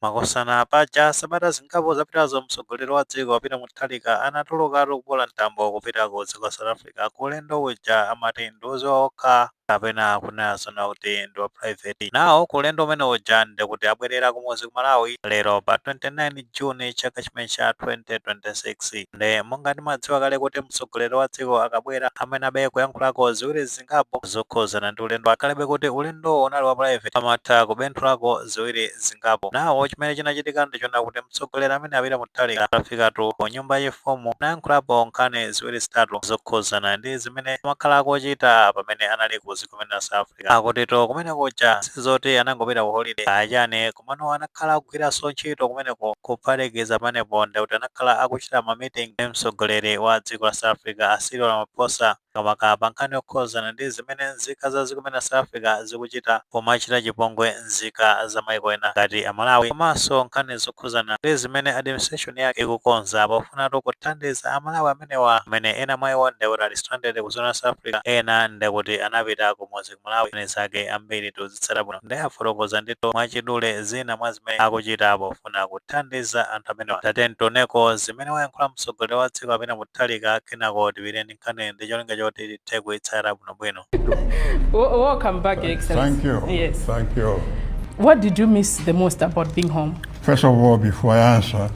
makosana paja sabata zingapo zapitazo mtsogoleri wa dziko wapita muthalika anatuluka ali kupola mtambo kupita ku dziko South Africa kulendo uja amati ndiwoziwa okha kapena kunasona kuti ndi wa private. Nawo kulendo umene uja ndikuti abwerera kumuzi ku Malawi lero pa 29 Juni chaka chimene cha 2026. Nde monga timadziwa kale kuti mtsogoleri wa dziko akabwera amene abe kuyankhulako ziwiri zingapo zokhuzana ndi ulendo akalebe kuti ulendo unali wa private amatha kubenthulako ziwiri zingapo. Nawo chimene chinachitika ndichona kuti mtsogoleri amene apita muthalika atafikatu ku nyumba yachifumu nayankhulapo nkhani ziwiri zitatu zokhuzana ndi zimene amakhala kuchita pamene anali ku dziko la South Africa. Akutito kumene kuja sizoti anangopita ku holiday achane kumano anakhala kugwiranso ntchito kumeneko kuphatikiza panepo ndikuti anakhala akuchita ma meeting ndi mtsogoleri wa dziko la South Africa Cyril Ramaphosa kamakapa nkhani yokhuzana ndi zimene nzika za dziko la South Africa zikuchita pomachita chipongwe nzika za maiko ena ngati Malawi komanso nkhani zokhuzana ndi zimene administration yake ikukonza pofunatu kuthandiza Amalawi amenewa amene ena mwa iwo ndikuti ali stranded ku dziko la South Africa ena ndikuti anapita kumuzi ku Malawi zimene zake ambiri tozitsala bwino ndi afotokoza ndito mwachidule zina mwa zimene akuchita pofuna kuthandiza anthu amenewa. Tate ntoneko zimene wayankhula mtsogoleri wa dziko apita muthalika kenako tipite ndi nkhani ndi cholinga choti tithe kuyitsala bwinobwino. Welcome back, Your Excellency. Thank you. Yes. Thank you. What did you miss the most about being home? First of all, before I answer,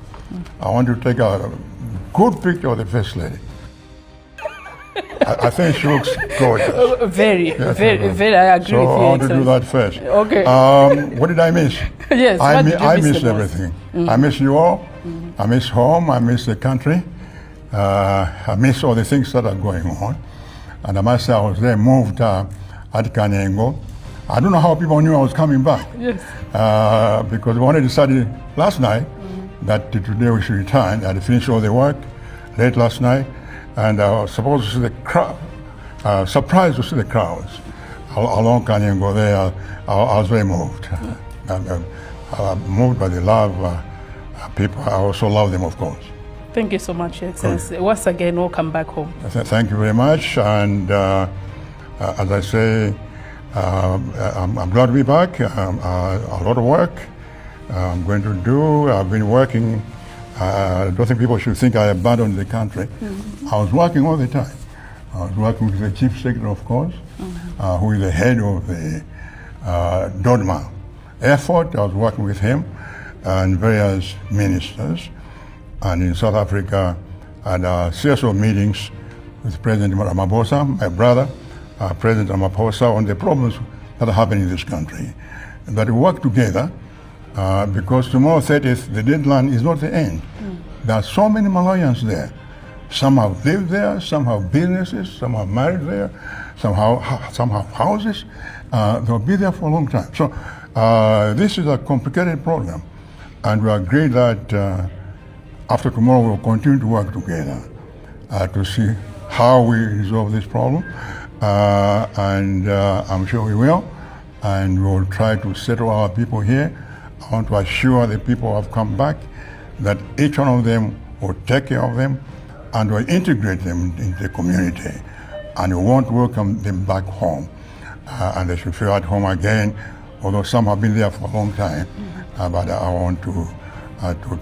I want to take a good picture of the First Lady. I think she looks gorgeous. Very, Yes, very, I agree so with you, I want to do Excellency. that first. Okay. What did I miss? Yes, what did you I miss miss the most? everything. I miss you all. I miss home. I miss the country. I miss all the things that are going on. And I must say, I was there, moved at Kanyengo. I don't know how people knew I was coming back. Yes. Because we only decided last night that today we should return. I had finished all the work late last night, and I was supposed to see the crowd, surprised to see the crowds along Kanyengo there. I was very moved. Moved by the love people. I also love them, of course. Thank you so much, Your Excellency. Once again, welcome back home. Thank you very much. And as I say, I'm glad to be back. A lot of work I'm going to do. I've been working. I don't think people should think I abandoned the country. I was working all the time. I was working with the Chief Secretary, of course, who is the head of the Dodma effort. I was working with him and various ministers. And in South Africa, I had a series of meetings with President Ramaphosa, my brother, President Ramaphosa, on the problems that are happening in this country. And that we work together because tomorrow 30th, the deadline is not the end. There are so many Malawians there. Some have lived there, some have businesses, some are married there, some have houses. They'll be there for a long time. So this is a complicated problem. And we agree that after tomorrow, we'll continue to work together to see how we resolve this problem. And I'm sure we will. And we'll try to settle our people here. I want to assure the people who have come back that each one of them will take care of them and will integrate them into the community. And we want to welcome them back home. And they should feel at home again, although some have been there for a long time. But I want to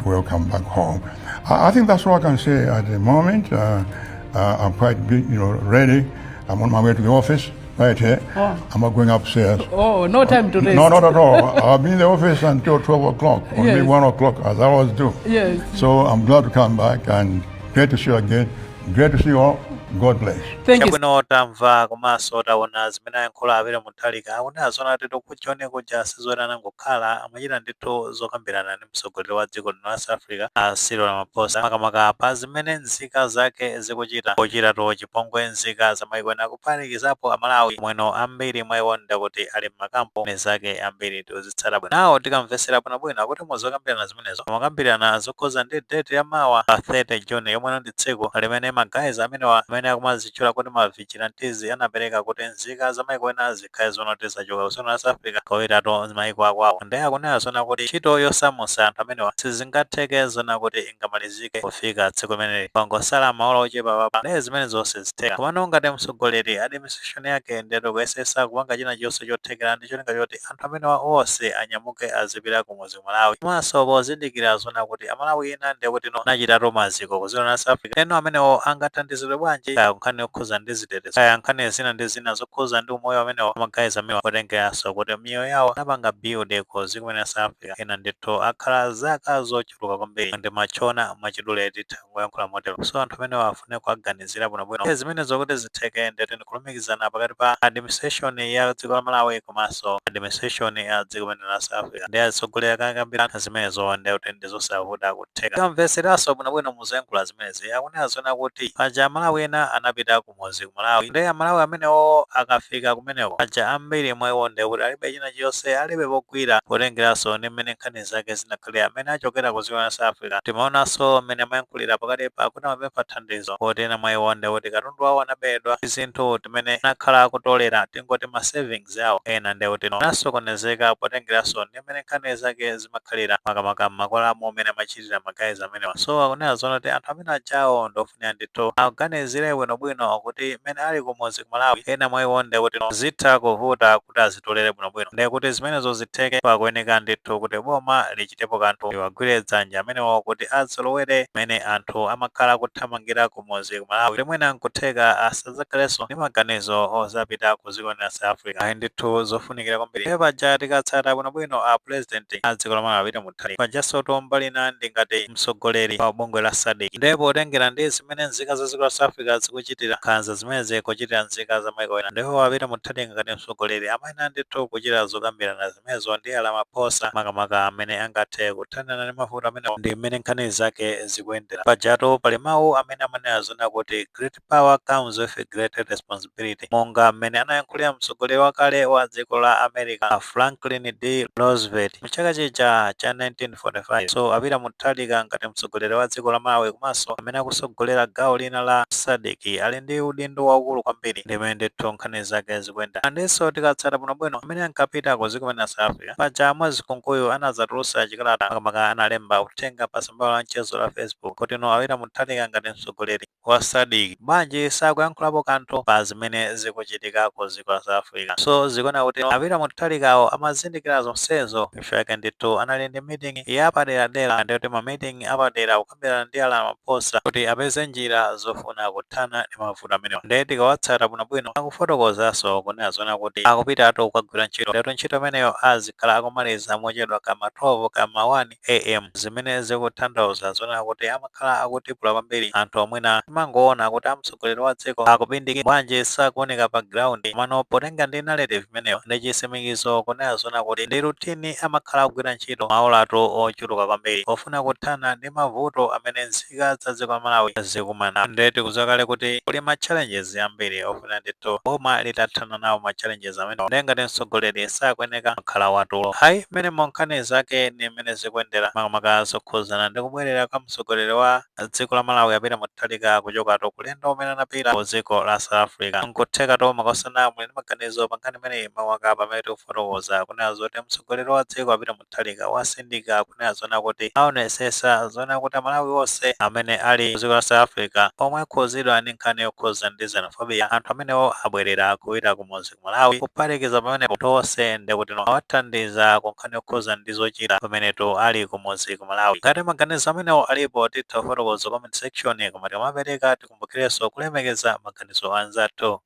welcome back home. I think that's what I can say at the moment. I'm quite ready. I'm on my way to the office right here. Oh. I'm not going upstairs. Oh, no time to rest. No, not at all. I'll be in the office until 12 o'clock, only Yes. 1 o'clock, as I always do. Yes. So I'm glad to come back and great to see you again. Great to see you all. God bless. Thank you. Chabwino tamva komanso taona zimene ayankhula apita muthalika akuti zona tito kuchone kuja sizoti nangokhala amachita ndithu zokambirana ndi mtsogoleri wa dziko lino la South Africa Cyril Ramaphosa makamaka pa zimene nzika zake zikuchita kuchitatu chipongwe nzika za maiko ena kuphatikizapo Amalawi mweno ambiri mwa iwo ndakuti ali m'makampo zake ambiri tozitsala bwino. Nawo tikamvesera bwinobwino kuti muzokambirana zimenezo makambirana zokhoza ndi date ya mawa pa 30 Juni yomwe ndi tsiku limene magayizi amenewa amene akumazitchula kuti ma vigilantes anapereka kuti nzika za maiko ena zikhale zonoteza choka kudziko la South Africa kawiratu maiko akwawo. Ndi akunena zona kuti ntchito yosamusa anthu amenewa sizingatheke zona kuti ingamalizike kufika tsiku limeneli pangosala maola ochepa papa ndi zimene zonse zitheka. Komano ngati mtsogoleri administration yake ndeto kuyesesa kupanga china chonse chothekera ndi cholinga choti anthu amenewa onse anyamuke azipita kumudzi Malawi. Komanso pozindikira zona kuti amalawi ena ndi kuti nachitatu maziko kudziko la South Africa eno amenewo angathandizidwe bwanji kaya nkhani yokhuza ndi zitetezo kaya nkhani zina ndi zina zokhuza ndi umoyo amenewo amagayizi amenewa potengeranso kuti miyoyo yawo anapanga build kudziko la South Africa ena ndithu akhala zaka zochuluka kwambiri ndi machona mwachidule titha kuyankhula motero. So anthu amenewo afune kuaganizira bwinobwino zimene zokuti zitheke ndithu ndikulumikizana pakati pa administration ya dziko la Malawi komanso administration ya dziko la South Africa ndi atsogoleri akakambirana zimenezo ndi kuti ndizosavuta kutheka. Kamveseranso bwinobwino muzoyankhula zimenezi akunena zona kuti paja amalawi ena anapita kumudzi Malawi ndi amalawi amenewo akafika kumeneko paja ambiri mwa iwo ndi kuti alibe china chonse alibe pogwira potengeranso ndi mmene nkhani zake zinakhalira amene achokera ku dziko la South Africa. Timaonanso mmene amayankhulira pakati pa kuti amapempha thandizo kuti ena mwa iwo ndi kuti katundu wawo anabedwa zinthu timene anakhala kutolera tingoti ma savings yawo ena ndi kuti nasokonezeka potengeranso ndi mmene nkhani zake zimakhalira makamaka m'makolamo mmene amachitira magayizi amenewa. So akunena zona kuti anthu amene ajawo ndofunira ndithu aganizire bwinobwino kuti mmene ali kumudzi Malawi ena mwa iwo ndi kuti zitha kuvuta kuti azitolere bwinobwino ndi kuti zimenezo zitheke pakuyeneka ndithu kuti boma lichitepo kanthu liwagwire dzanja amenewo kuti azolowere mmene anthu amakhala kuthamangira kumudzi Malawi limwena nkutheka asadzakhalenso ndi maganizo ozapita ku dziko la South Africa. Ayi ndithu zofunikira kwambiri paja tikatsata bwinobwino a president a dziko la Malawi apita muthalika pajanso tombali ndi ngati mtsogoleri wa bungwe la SADC ndipo potengera ndi zimene nzika za dziko la South Africa zikuchitira nkhanza zimene zikuchitira nzika za maiko ena ndipo apita muthalika ngati mtsogoleri amayenera ndithu kuchita zokambirana zimenezo ndi Ramaphosa makamaka amene angathe kuthanirana ndi mavuto amenewo ndi mmene nkhani zake zikuyendera. Pajatu pali mawu amene amanena zona kuti great power comes with great responsibility monga mmene anayankhulira mtsogoleri wakale wa dziko la America Franklin D Roosevelt mchaka chija cha 1945. So apita muthalika ngati mtsogoleri wa dziko la Malawi komanso amene akusogolera gawo lina la SADC ali ndi udindo waukulu kwambiri ndi mmene ndithu nkhani zake zikuyenda. Andinso tikatsata bwinobwino amene ankapita ku dziko la South Africa paja mwezi konkuyu anadzatulutsa chikalata makamaka analemba uthenga pa tsamba la mchezo la Facebook kuti apita muthalika ngati mtsogoleri wa SADC bwanji sakuyankhulapo kanthu pa zimene zikuchitika ku dziko la South Africa. So zikuona kuti apita muthalikawo amazindikira zonsezo ifake ndithu anali ndi meeting ya paderadera ndi kuti ma meeting apadera kukambirana ndi Ramaphosa kuti apeze njira zofuna kuthana ndi mavuto amenewa. Ndi tikawatsata bwinobwino akufotokozanso kunena zona kuti akupitatu kukagwira ntchito ndipo ntchito imeneyo azikhala akumaliza mochedwa kama 12 kama 1 am zimene zikutanthauza zona kuti amakhala akutipula kwambiri anthu omwena timangoona kuti amtsogoleri wa dziko akupindikira bwanji sakuoneka pa ground mano potenga ndi narrative imeneyo ndi chisimikizo kunena zona kuti ndi routine amakhala akugwira ntchito maolatu ochuluka kwambiri ofuna kuthana ndi mavuto amene nzika za dziko la Malawi zikumana. Ndi tikuzakale kuti kuli ma challenges ambiri ofuna ndithu boma litathana nawo ma challenges amenewo ndi ngati mtsogoleri sakuyeneka makhala watulo. Hayi mmene nkhani zake ndi mmene zikuyendera makamaka zokhuzana ndi kubwerera kwa mtsogoleri wa dziko la Malawi apita muthalika kuchokatu kulendo umene anapita ku dziko la South Africa. Nkuthekatu makosana muli ndi maganizo pa nkhani imeneyi mawaka pamene tikufotokoza kunena zoti mtsogoleri wa dziko apita muthalika wasindika kunena zona kuti aonesesa zona kuti Malawi onse amene ali ku dziko la South Africa omwe akhuzidwa ndi nkhani yokhuza ndi xenophobia anthu amenewo abwerera kupita kumudzi Malawi kuphatikiza pamene tonse ndi kuti awathandiza ku nkhani yokhuza ndi zochita pamenetu ali kumudzi Malawi. Ngati maganizo amenewo alipo titha kufotokoza comment section koma tikamapereka tikumbukirenso kulemekeza maganizo anzathu.